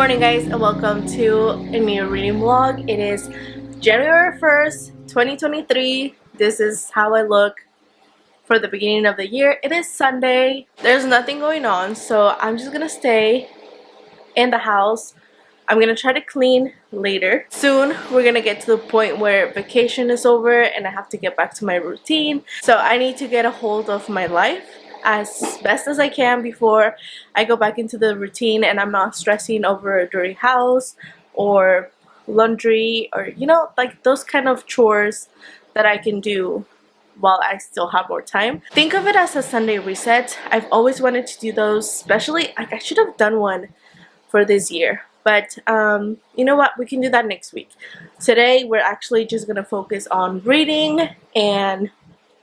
morning guys, and welcome to a new reading vlog. It is January 1st, 2023. This is how I look for the beginning of the year. It is Sunday. There's nothing going on, so I'm just gonna stay in the house. I'm gonna try to clean later. Soon we're gonna get to the point where vacation is over and I have to get back to my routine. So I need to get a hold of my life as best as I can before I go back into the routine and I'm not stressing over a dirty house or laundry or like those kind of chores that I can do while I still have more time. Think of it as a Sunday reset. I've always wanted to do those, especially like I should have done one for this year, but you know what, we can do that next week. Today we're actually just gonna focus on reading and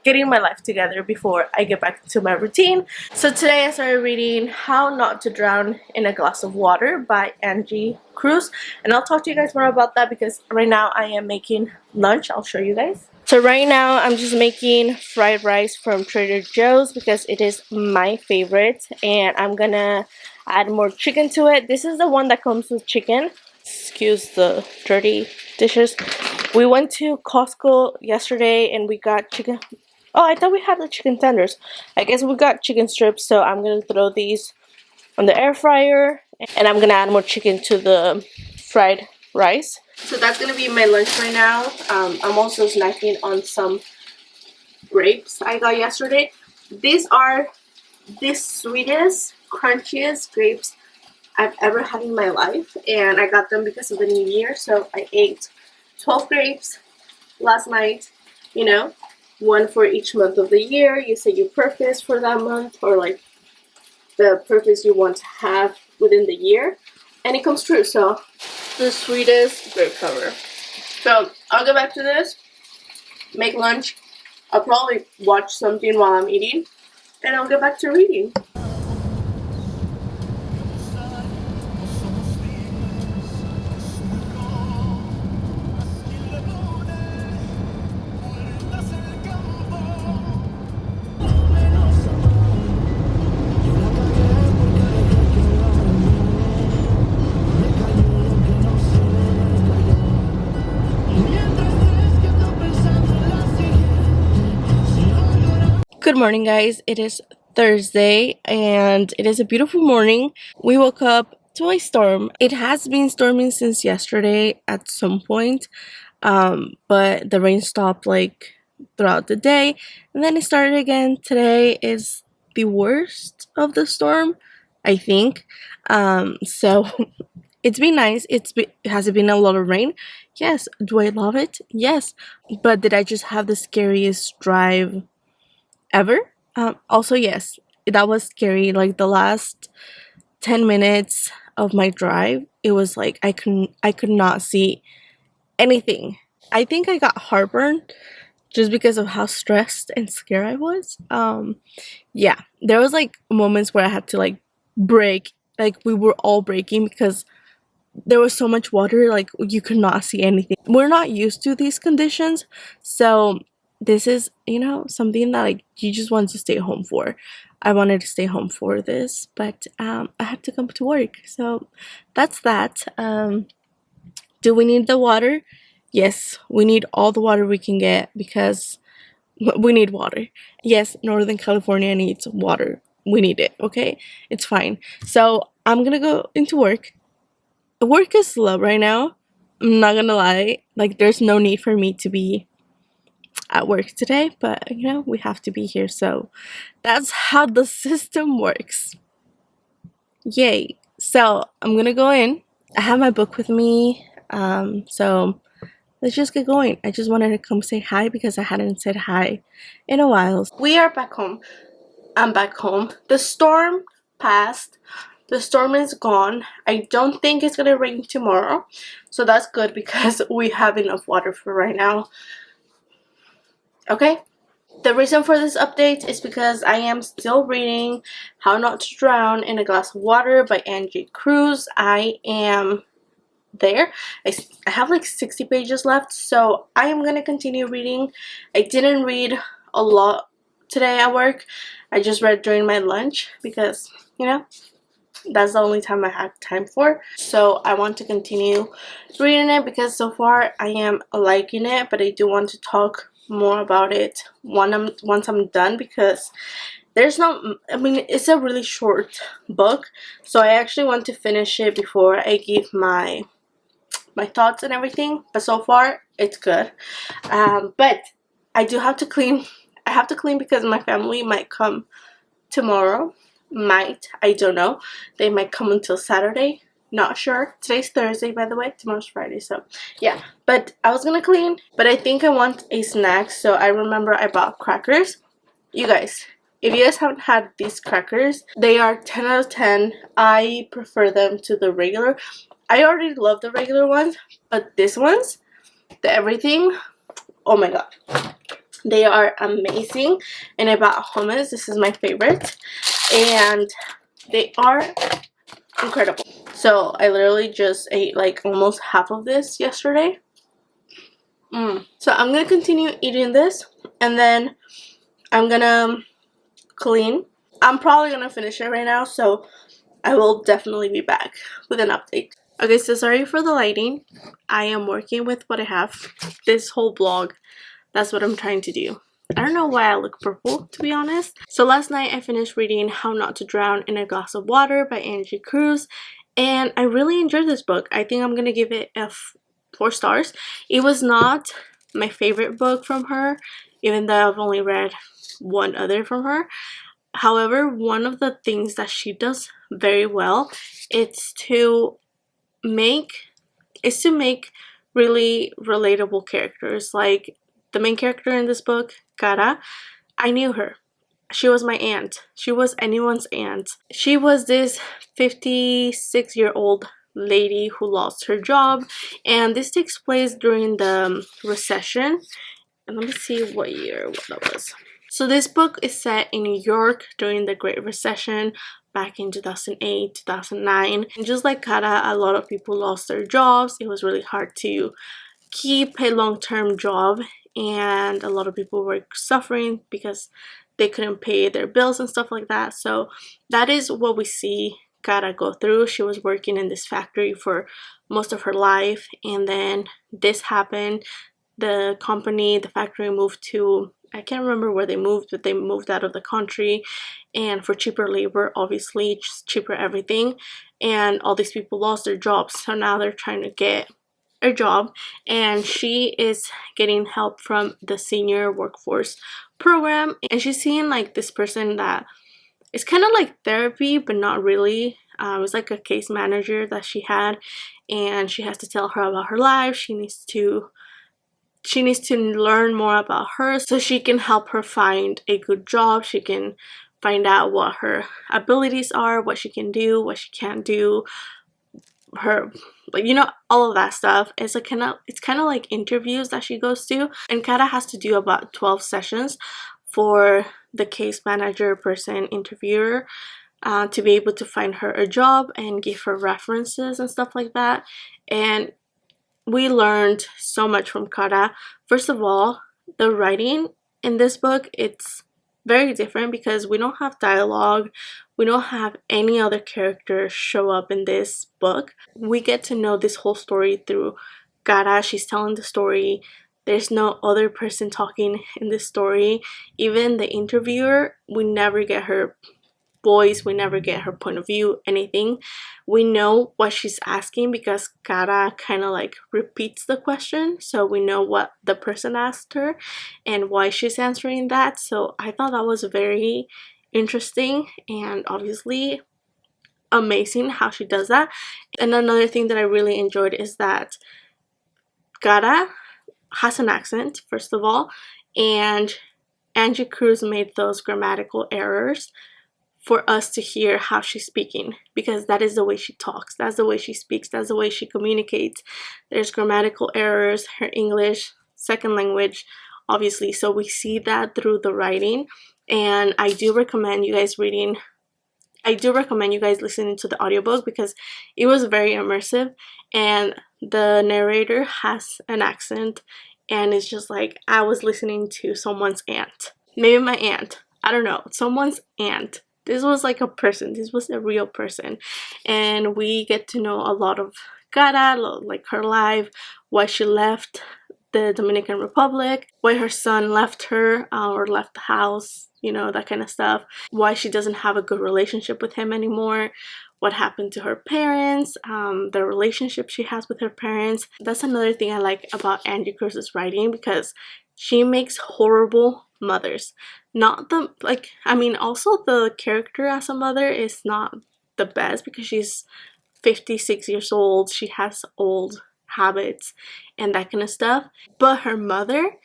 getting my life together before I get back to my routine. So today I started reading How Not to Drown in a Glass of Water by Angie Cruz, and I'll talk to you guys more about that because right now I am making lunch. I'll show you guys. So right now I'm just making fried rice from Trader Joe's because it is my favorite, and I'm gonna add more chicken to it. This is the one that comes with chicken. Excuse the dirty dishes. We went to Costco yesterday and we got chicken. Oh, I thought we had the chicken tenders. I guess we got chicken strips, so I'm gonna throw these on the air fryer and I'm gonna add more chicken to the fried rice. So that's gonna be my lunch right now. I'm also snacking on some grapes I got yesterday. These are the sweetest, crunchiest grapes I've ever had in my life, and I got them because of the new year. So I ate 12 grapes last night, one for each month of the year. You say your purpose for that month, or like the purpose you want to have within the year, and it comes true. So the sweetest grape cover. So I'll go back to this, make lunch. I'll probably watch something while I'm eating, and I'll get back to reading. Good morning guys, it is Thursday and it is a beautiful morning. We woke up to a storm. It has been storming since yesterday at some point, but the rain stopped like throughout the day and then it started again. Today is the worst of the storm, I think. So it's been nice. Has it been a lot of rain? Yes. Do I love it? Yes. But did I just have the scariest drive ever? Also, yes, that was scary. Like the last 10 minutes of my drive, it was like I could not see anything. I think I got heartburn just because of how stressed and scared I was. Yeah, there was like moments where I had to like brake. Like we were all braking because there was so much water, like you could not see anything. We're not used to these conditions, so this is something that like you just want to stay home for. I wanted to stay home for this, but I had to come to work, so that's that. Do we need the water? Yes, we need all the water we can get because we need water. Yes, Northern California needs water. We need it. Okay, it's fine. So I'm gonna go into work. Work is slow right now, I'm not gonna lie. Like there's no need for me to be at work today, but we have to be here, so that's how the system works. Yay. So I'm gonna go in. I have my book with me, so let's just get going. I just wanted to come say hi because I hadn't said hi in a while. We are back home. I'm back home. The storm passed. The storm is gone. I don't think it's gonna rain tomorrow, so that's good because we have enough water for right now. Okay, the reason for this update is because I am still reading How Not to Drown in a Glass of Water by Angie Cruz. I am there. I have like 60 pages left, so I am going to continue reading. I didn't read a lot today at work. I just read during my lunch because, that's the only time I have time for. So I want to continue reading it because so far I am liking it, but I do want to talk more about it once I'm done, because there's no, I mean, it's a really short book, so I actually want to finish it before I give my thoughts and everything. But so far it's good. But I do have to clean. I have to clean because my family might come tomorrow. I don't know. They might come until Saturday. Not sure. Today's Thursday, by the way. Tomorrow's Friday, so yeah. But I was gonna clean, but I think I want a snack, so I remember I bought crackers. You guys, if you guys haven't had these crackers, they are 10 out of 10. I prefer them to the regular. I already love the regular ones, but these ones, the everything, oh my god. They are amazing. And I bought hummus. This is my favorite. And they are incredible. So I literally just ate like almost half of this yesterday. So I'm going to continue eating this. And then I'm going to clean. I'm probably going to finish it right now. So I will definitely be back with an update. Okay, so sorry for the lighting. I am working with what I have. This whole vlog, that's what I'm trying to do. I don't know why I look purple, to be honest. So last night I finished reading How Not to Drown in a Glass of Water by Angie Cruz, and I really enjoyed this book. I think I'm gonna give it a 4 stars. It was not my favorite book from her, even though I've only read one other from her. However, one of the things that she does very well is to make really relatable characters. Like the main character in this book, Cara, I knew her. She was my aunt. She was anyone's aunt. She was this 56-year-old lady who lost her job, and this takes place during the recession. And let me see what that was. So this book is set in New York during the Great Recession back in 2008, 2009. And just like Cara, a lot of people lost their jobs. It was really hard to keep a long-term job, and a lot of people were suffering because they couldn't pay their bills and stuff like that. So that is what we see Cara go through. She was working in this factory for most of her life, and then this happened. The factory moved to, I can't remember where they moved, but they moved out of the country, and for cheaper labor, obviously, just cheaper everything, and all these people lost their jobs. So now they're trying to get a job, and she is getting help from the senior workforce program, and she's seeing like this person that is kind of like therapy, but not really. It's like a case manager that she had, and she has to tell her about her life. She needs to learn more about her so she can help her find a good job. She can find out what her abilities are, what she can do, what she can't do, her, like, you know, all of that stuff. It's like it's kind of like interviews that she goes to, and Cara has to do about 12 sessions for the case manager person interviewer to be able to find her a job and give her references and stuff like that. And we learned so much from Cara. First of all, the writing in this book, it's very different because we don't have dialogue. We don't have any other characters show up in this book. We get to know this whole story through Cara. She's telling the story. There's no other person talking in this story. Even the interviewer, we never get her voice, we never get her point of view, anything. We know what she's asking because Cara kind of like repeats the question, so we know what the person asked her and why she's answering that. So I thought that was very interesting and obviously amazing how she does that. And another thing that I really enjoyed is that Cara has an accent, first of all, and Angie Cruz made those grammatical errors for us to hear how she's speaking, because that is the way she talks, that's the way she speaks, that's the way she communicates. There's grammatical errors, her English, second language, obviously, so we see that through the writing. And I do recommend you guys listening to the audiobook because it was very immersive, and the narrator has an accent, and it's just like I was listening to someone's aunt, maybe my aunt, I don't know, someone's aunt This was like a person. This was a real person. And we get to know a lot of Cara, like her life, why she left the Dominican Republic, why her son left her or left the house, you know, that kind of stuff, why she doesn't have a good relationship with him anymore, what happened to her parents, the relationship she has with her parents. That's another thing I like about Angie Cruz's writing, because she makes horrible mothers. Not the, like, I mean, also the character as a mother is not the best, because she's 56 years old, she has old habits and that kind of stuff. But her mother,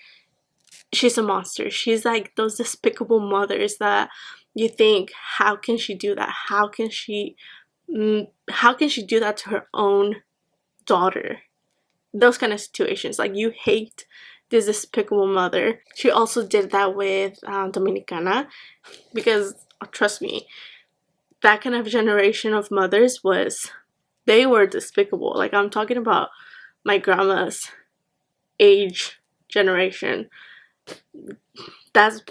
she's a monster. She's like those despicable mothers that you think, how can she do that? How can she do that to her own daughter? Those kind of situations, like, you hate this despicable mother. She also did that with Dominicana, because trust me, that kind of generation of mothers they were despicable. Like, I'm talking about my grandma's age generation. That's,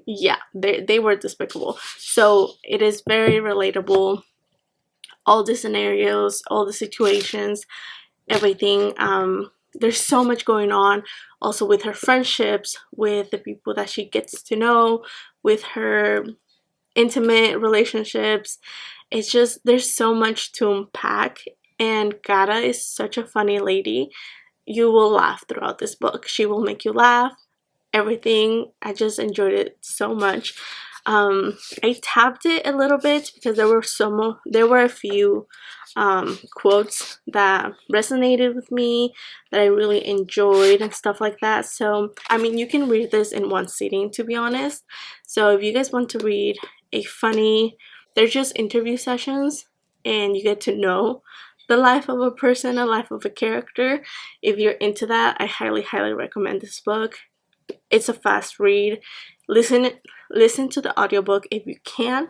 yeah, they were despicable. So it is very relatable, all the scenarios, all the situations, everything. There's so much going on also with her friendships, with the people that she gets to know, with her intimate relationships. It's just, there's so much to unpack, and Cara is such a funny lady. You will laugh throughout this book. She will make you laugh, everything. I just enjoyed it so much. I tapped it a little bit because there were a few quotes that resonated with me, that I really enjoyed and stuff like that. So I mean, you can read this in one sitting, to be honest. So if you guys want to read a funny, they're just interview sessions and you get to know the life of a person, a life of a character. If you're into that, I highly recommend this book. It's a fast read. Listen to the audiobook if you can.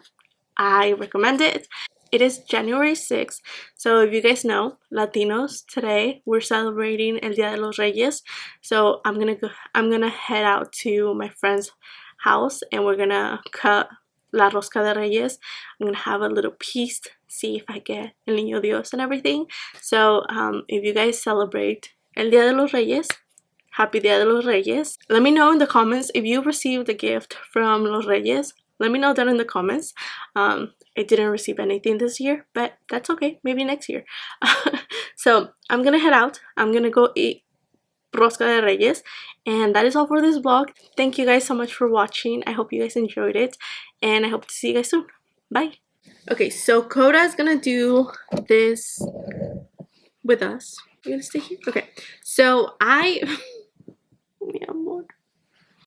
I recommend it. It is January 6th, so if you guys know, Latinos, today we're celebrating El Día de los Reyes. So I'm gonna head out to my friend's house and we're gonna cut la rosca de Reyes. I'm gonna have a little piece, see if I get el Niño Dios and everything. So if you guys celebrate El Día de los Reyes, Happy Dia de los Reyes. Let me know in the comments if you received a gift from Los Reyes. Let me know down in the comments. I didn't receive anything this year, but that's okay. Maybe next year. So I'm gonna head out. I'm gonna go eat Rosca de Reyes. And that is all for this vlog. Thank you guys so much for watching. I hope you guys enjoyed it. And I hope to see you guys soon. Bye. Okay, so Coda is gonna do this with us. You're gonna stay here? Okay. So yeah.